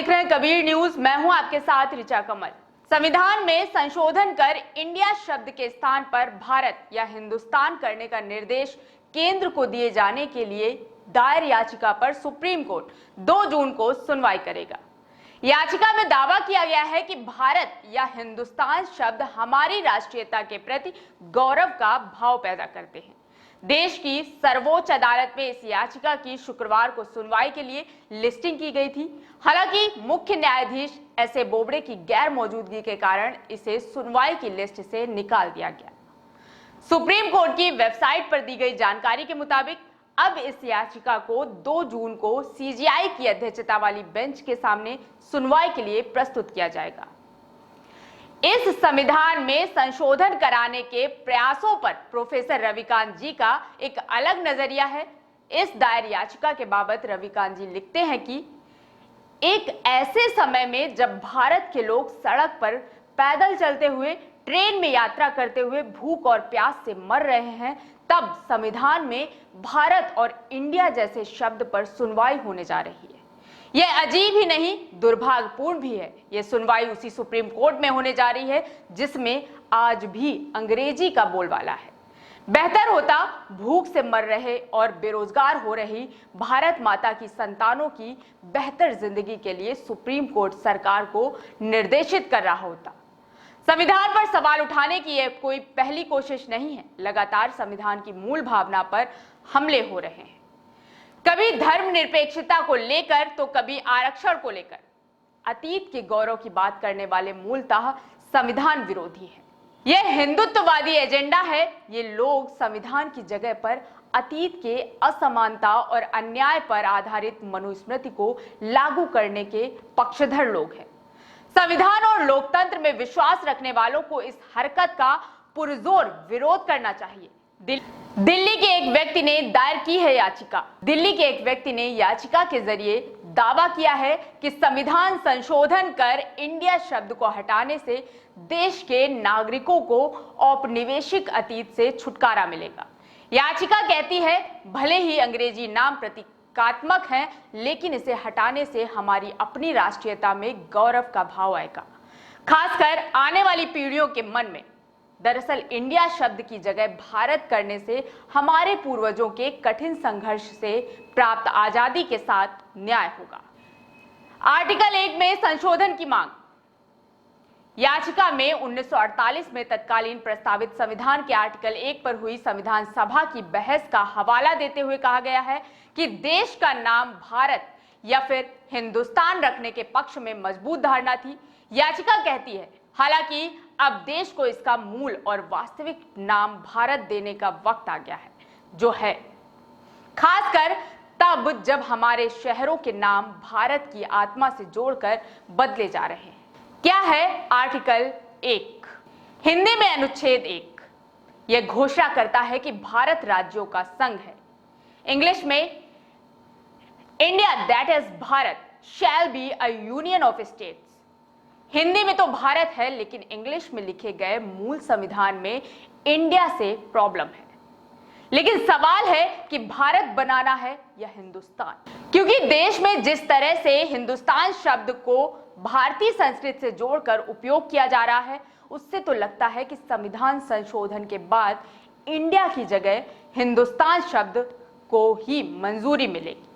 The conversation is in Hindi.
देख रहे हैं कबीर न्यूज। मैं हूं आपके साथ ऋचा कमल। संविधान में संशोधन कर इंडिया शब्द के स्थान पर भारत या हिंदुस्तान करने का निर्देश केंद्र को दिए जाने के लिए दायर याचिका पर सुप्रीम कोर्ट 2 जून को सुनवाई करेगा। याचिका में दावा किया गया है कि भारत या हिंदुस्तान शब्द हमारी राष्ट्रीयता के प्रति गौरव का भाव पैदा करते हैं। देश की सर्वोच्च अदालत में इस याचिका की शुक्रवार को सुनवाई के लिए लिस्टिंग की गई थी। हालांकि मुख्य न्यायाधीश एस.ए. बोबड़े की गैर मौजूदगी के कारण इसे सुनवाई की लिस्ट से निकाल दिया गया। सुप्रीम कोर्ट की वेबसाइट पर दी गई जानकारी के मुताबिक अब इस याचिका को 2 जून को सीजेआई की अध्यक्षता वाली बेंच के सामने सुनवाई के लिए प्रस्तुत किया जाएगा। इस संविधान में संशोधन कराने के प्रयासों पर प्रोफेसर रविकांत जी का एक अलग नजरिया है। इस दायर याचिका के बाबत रविकांत जी लिखते हैं कि एक ऐसे समय में जब भारत के लोग सड़क पर पैदल चलते हुए, ट्रेन में यात्रा करते हुए भूख और प्यास से मर रहे हैं, तब संविधान में भारत और इंडिया जैसे शब्द पर सुनवाई होने जा रही है। यह अजीब ही नहीं, दुर्भाग्यपूर्ण भी है। यह सुनवाई उसी सुप्रीम कोर्ट में होने जा रही है जिसमें आज भी अंग्रेजी का बोलबाला है। बेहतर होता भूख से मर रहे और बेरोजगार हो रही भारत माता की संतानों की बेहतर जिंदगी के लिए सुप्रीम कोर्ट सरकार को निर्देशित कर रहा होता। संविधान पर सवाल उठाने की यह कोई पहली कोशिश नहीं है। लगातार संविधान की मूल भावना पर हमले हो रहे हैं, कभी धर्मनिरपेक्षता को लेकर तो कभी आरक्षण को लेकर। अतीत के गौरव की बात करने वाले मूलतः संविधान विरोधी हैं। यह हिंदुत्ववादी एजेंडा है। ये लोग संविधान की जगह पर अतीत के असमानता और अन्याय पर आधारित मनुस्मृति को लागू करने के पक्षधर लोग हैं। संविधान और लोकतंत्र में विश्वास रखने वालों को इस हरकत का पुरजोर विरोध करना चाहिए। दिल्ली के एक व्यक्ति ने दायर की है याचिका। दिल्ली के एक व्यक्ति ने याचिका के जरिए दावा किया है कि संविधान संशोधन कर इंडिया शब्द को हटाने से देश के नागरिकों को औपनिवेशिक अतीत से छुटकारा मिलेगा। याचिका कहती है, भले ही अंग्रेजी नाम प्रतीकात्मक है, लेकिन इसे हटाने से हमारी अपनी राष्ट्रीयता में गौरव का भाव आएगा, खासकर आने वाली पीढ़ियों के मन में। दरअसल इंडिया शब्द की जगह भारत करने से हमारे पूर्वजों के कठिन संघर्ष से प्राप्त आजादी के साथ न्याय होगा। आर्टिकल 1 में संशोधन की मांग। याचिका में 1948 में तत्कालीन प्रस्तावित संविधान के आर्टिकल 1 पर हुई संविधान सभा की बहस का हवाला देते हुए कहा गया है कि देश का नाम भारत या फिर हिंदुस्तान रखने के पक्ष में मजबूत धारणा थी। याचिका कहती है, हालांकि अब देश को इसका मूल और वास्तविक नाम भारत देने का वक्त आ गया है, जो है खासकर तब जब हमारे शहरों के नाम भारत की आत्मा से जोड़कर बदले जा रहे हैं। क्या है आर्टिकल 1? हिंदी में अनुच्छेद 1 यह घोषणा करता है कि भारत राज्यों का संघ है। इंग्लिश में India that is Bharat shall be a union of states. Hindi में तो भारत है, लेकिन इंग्लिश में लिखे गए मूल संविधान में इंडिया से प्रॉब्लम है। लेकिन सवाल है कि भारत बनाना है या हिंदुस्तान, क्योंकि देश में जिस तरह से हिंदुस्तान शब्द को भारतीय संस्कृति से जोड़कर उपयोग किया जा रहा है, उससे तो लगता है कि संविधान संशोधन के बाद इंडिया की जगह हिंदुस्तान शब्द को ही मंजूरी मिलेगी।